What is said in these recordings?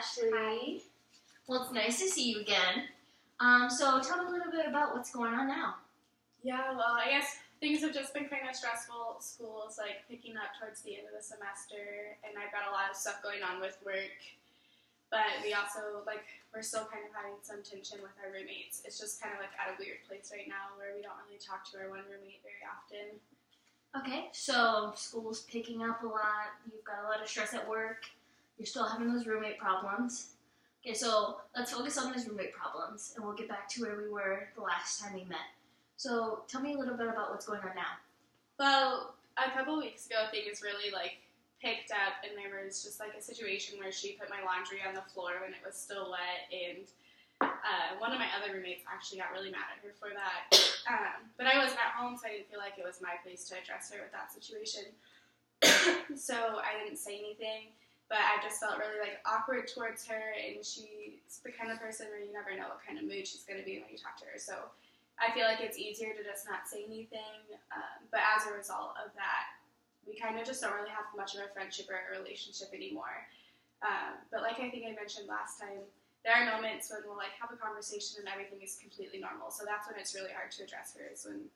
Ashley. Hi. Well, it's nice to see you again. So tell me a little bit about what's going on now. Yeah, well, I guess things have just been kind of stressful. School's like picking up towards the end of the semester, and I've got a lot of stuff going on with work. But we also, we're still kind of having some tension with our roommates. It's just kind of at a weird place right now where we don't really talk to our one roommate very often. Okay, so school's picking up a lot. You've got a lot of stress at work. You're still having those roommate problems. Okay, so let's focus on those roommate problems, and we'll get back to where we were the last time we met. So tell me a little bit about what's going on now. Well, a couple weeks ago, things really picked up, and there was just a situation where she put my laundry on the floor when it was still wet, and one of my other roommates actually got really mad at her for that. But I wasn't at home, so I didn't feel like it was my place to address her with that situation. So I didn't say anything, but I just felt really awkward towards her, and she's the kind of person where you never know what kind of mood she's going to be when you talk to her. So I feel like it's easier to just not say anything, but as a result of that, we kind of just don't really have much of a friendship or a relationship anymore. But like I think I mentioned last time, there are moments when we'll have a conversation and everything is completely normal. So that's when it's really hard to address her, is when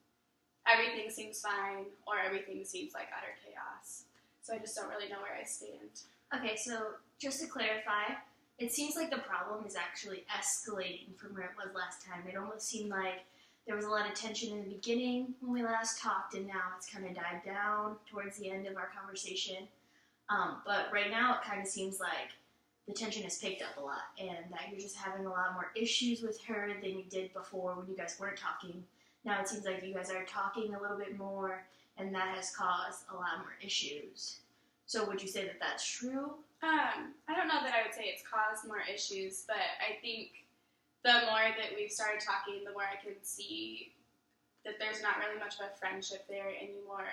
everything seems fine or everything seems like utter chaos. So I just don't really know where I stand. Okay, so just to clarify, it seems like the problem is actually escalating from where it was last time. It almost seemed like there was a lot of tension in the beginning when we last talked, and now it's kind of died down towards the end of our conversation. But right now it kind of seems like the tension has picked up a lot, and that you're just having a lot more issues with her than you did before when you guys weren't talking. Now it seems like you guys are talking a little bit more, and that has caused a lot more issues. So would you say that that's true? I don't know that I would say it's caused more issues, but I think the more that we've started talking, the more I can see that there's not really much of a friendship there anymore.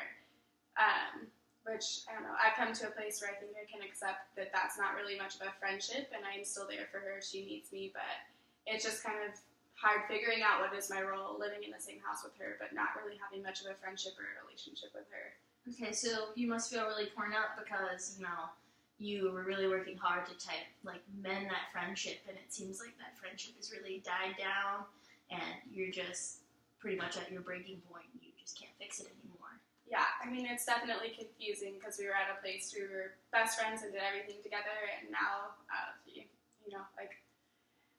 Which, I don't know, I've come to a place where I think I can accept that that's not really much of a friendship, and I'm still there for her if she needs me, but it's just kind of hard figuring out what is my role living in the same house with her, but not really having much of a friendship or a relationship with her. Okay, so you must feel really torn up because, you were really working hard to mend that friendship, and it seems like that friendship has really died down, and you're just pretty much at your breaking point. You just can't fix it anymore. Yeah, I mean, it's definitely confusing because we were at a place where we were best friends and did everything together, and now,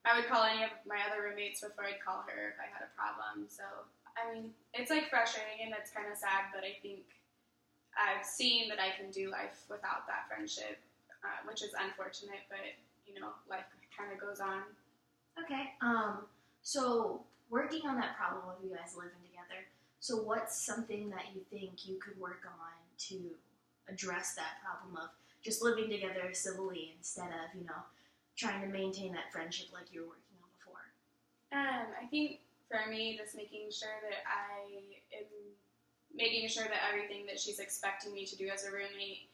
I would call any of my other roommates before I'd call her if I had a problem. So, I mean, it's frustrating and it's kind of sad, but I think I've seen that I can do life without that friendship, which is unfortunate, but, life kind of goes on. Okay, so working on that problem of you guys living together, so what's something that you think you could work on to address that problem of just living together civilly instead of, trying to maintain that friendship like you were working on before? I think for me, just making sure that everything that she's expecting me to do as a roommate,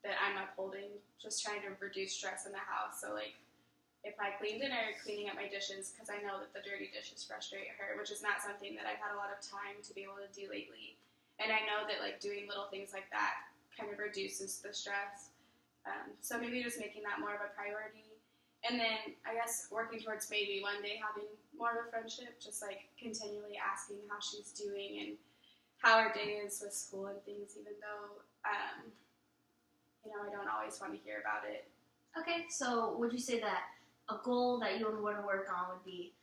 that I'm upholding, just trying to reduce stress in the house. So, if I clean dinner, cleaning up my dishes, because I know that the dirty dishes frustrate her, which is not something that I've had a lot of time to be able to do lately. And I know that, doing little things like that kind of reduces the stress. So maybe just making that more of a priority. And then, I guess, working towards maybe one day having more of a friendship, just, continually asking how she's doing and how her day is with school and things, even though, I don't always want to hear about it. Okay, so would you say that a goal that you would want to work on would be,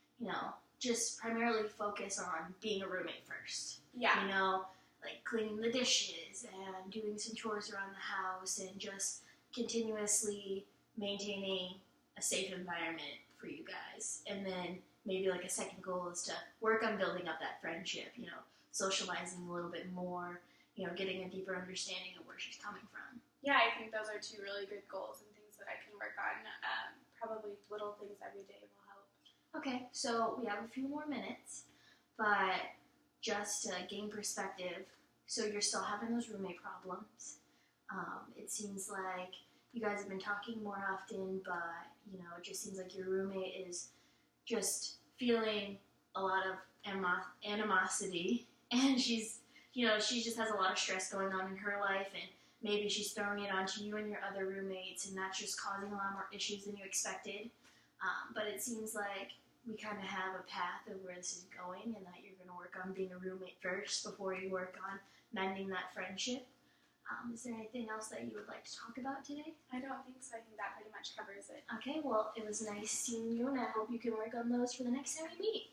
just primarily focus on being a roommate first? Yeah. Cleaning the dishes and doing some chores around the house and just continuously maintaining a safe environment for you guys. And then maybe a second goal is to work on building up that friendship, socializing a little bit more, getting a deeper understanding of where she's coming from. Yeah, I think those are two really good goals and things that I can work on. Probably little things every day will help. Okay, so we have a few more minutes, but just to gain perspective, so you're still having those roommate problems. It seems like you guys have been talking more often, but, it just seems like your roommate is just feeling a lot of animosity, and she just has a lot of stress going on in her life, and maybe she's throwing it onto you and your other roommates, and that's just causing a lot more issues than you expected. But it seems like we kind of have a path of where this is going, and that you're going to work on being a roommate first before you work on mending that friendship. Is there anything else that you would like to talk about today? I don't think so. I think that pretty much covers it. Okay, well, it was nice seeing you, and I hope you can work on those for the next time we meet.